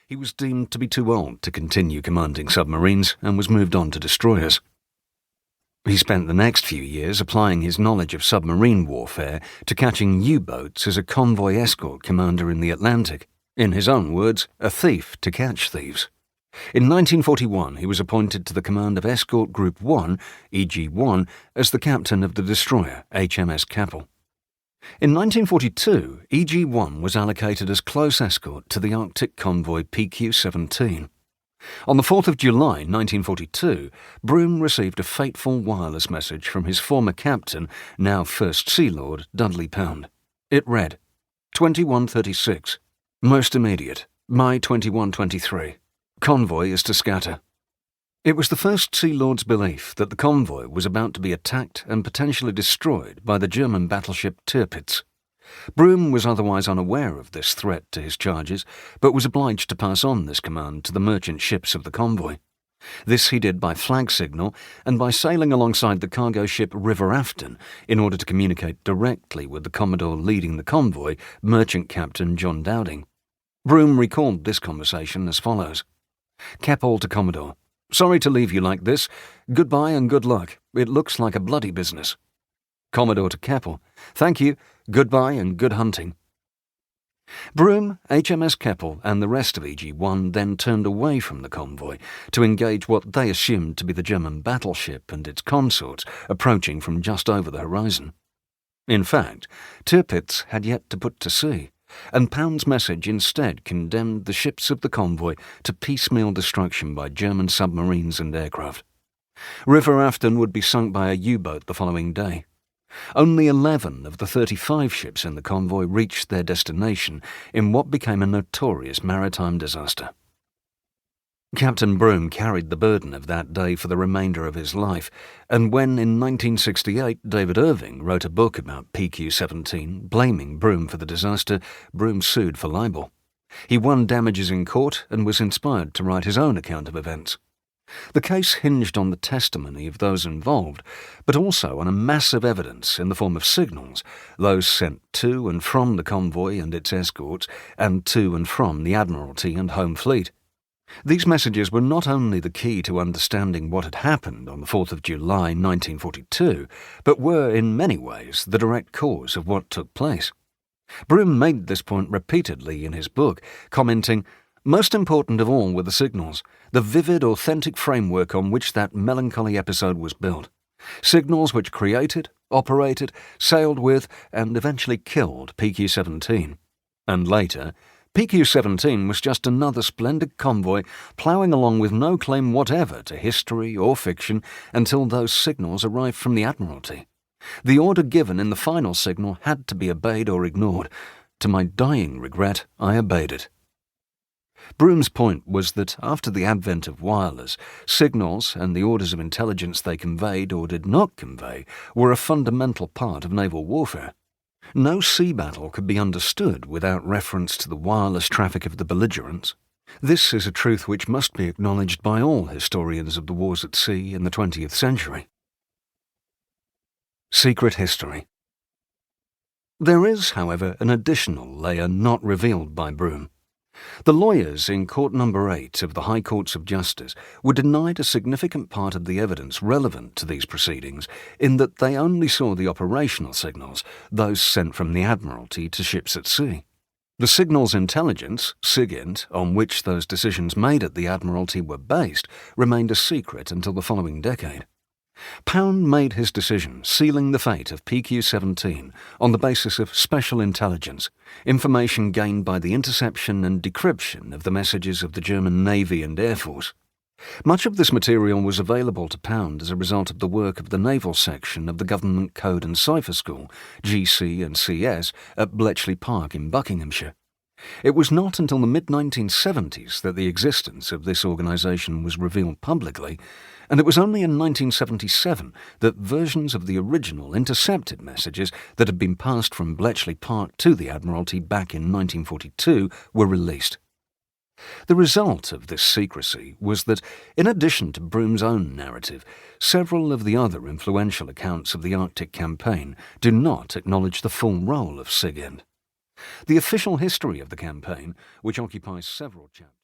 He was deemed to be too old to continue commanding submarines and was moved on to destroyers. He spent the next few years applying his knowledge of submarine warfare to catching U-boats as a convoy escort commander in the Atlantic. In his own words, a thief to catch thieves. In 1941, he was appointed to the command of Escort Group 1, EG-1, as the captain of the destroyer HMS Keppel. In 1942, EG-1 was allocated as close escort to the Arctic convoy PQ-17. On the 4th of July 1942, Broome received a fateful wireless message from his former captain, now First Sea Lord, Dudley Pound. It read, 2136, most immediate, May 2123. Convoy is to scatter. It was the First Sea Lord's belief that the convoy was about to be attacked and potentially destroyed by the German battleship Tirpitz. Broome was otherwise unaware of this threat to his charges, but was obliged to pass on this command to the merchant ships of the convoy. This he did by flag signal and by sailing alongside the cargo ship River Afton in order to communicate directly with the Commodore leading the convoy, Merchant Captain John Dowding. Broome recalled this conversation as follows. Keppel to Commodore. Sorry to leave you like this. Goodbye and good luck. It looks like a bloody business. Commodore to Keppel. Thank you. Goodbye and good hunting. Broome, HMS Keppel and the rest of EG-1 then turned away from the convoy to engage what they assumed to be the German battleship and its consorts approaching from just over the horizon. In fact, Tirpitz had yet to put to sea, and Pound's message instead condemned the ships of the convoy to piecemeal destruction by German submarines and aircraft. River Afton would be sunk by a U-boat the following day. Only 11 of the 35 ships in the convoy reached their destination in what became a notorious maritime disaster. Captain Broome carried the burden of that day for the remainder of his life, and when in 1968 David Irving wrote a book about PQ-17 blaming Broome for the disaster, Broome sued for libel. He won damages in court and was inspired to write his own account of events. The case hinged on the testimony of those involved, but also on a massive evidence in the form of signals, those sent to and from the convoy and its escorts, and to and from the Admiralty and Home Fleet. These messages were not only the key to understanding what had happened on the 4th of July 1942, but were in many ways the direct cause of what took place. Broome made this point repeatedly in his book, commenting, most important of all were the signals, the vivid, authentic framework on which that melancholy episode was built. Signals which created, operated, sailed with, and eventually killed PQ-17. And later, PQ-17 was just another splendid convoy ploughing along with no claim whatever to history or fiction until those signals arrived from the Admiralty. The order given in the final signal had to be obeyed or ignored. To my dying regret, I obeyed it. Broome's point was that after the advent of wireless, signals and the orders of intelligence they conveyed or did not convey were a fundamental part of naval warfare. No sea battle could be understood without reference to the wireless traffic of the belligerents. This is a truth which must be acknowledged by all historians of the wars at sea in the 20th century. Secret history. There is, however, an additional layer not revealed by Broome. The lawyers in Court No. 8 of the High Courts of Justice were denied a significant part of the evidence relevant to these proceedings in that they only saw the operational signals, those sent from the Admiralty to ships at sea. The signals intelligence, SIGINT, on which those decisions made at the Admiralty were based, remained a secret until the following decade. Pound made his decision sealing the fate of PQ-17 on the basis of special intelligence, information gained by the interception and decryption of the messages of the German Navy and Air Force. Much of this material was available to Pound as a result of the work of the Naval section of the Government Code and Cipher School, GC and CS, at Bletchley Park in Buckinghamshire. It was not until the mid-1970s that the existence of this organisation was revealed publicly, and it was only in 1977 that versions of the original intercepted messages that had been passed from Bletchley Park to the Admiralty back in 1942 were released. The result of this secrecy was that, in addition to Broome's own narrative, several of the other influential accounts of the Arctic campaign do not acknowledge the full role of SIGINT. The official history of the campaign, which occupies several chapters,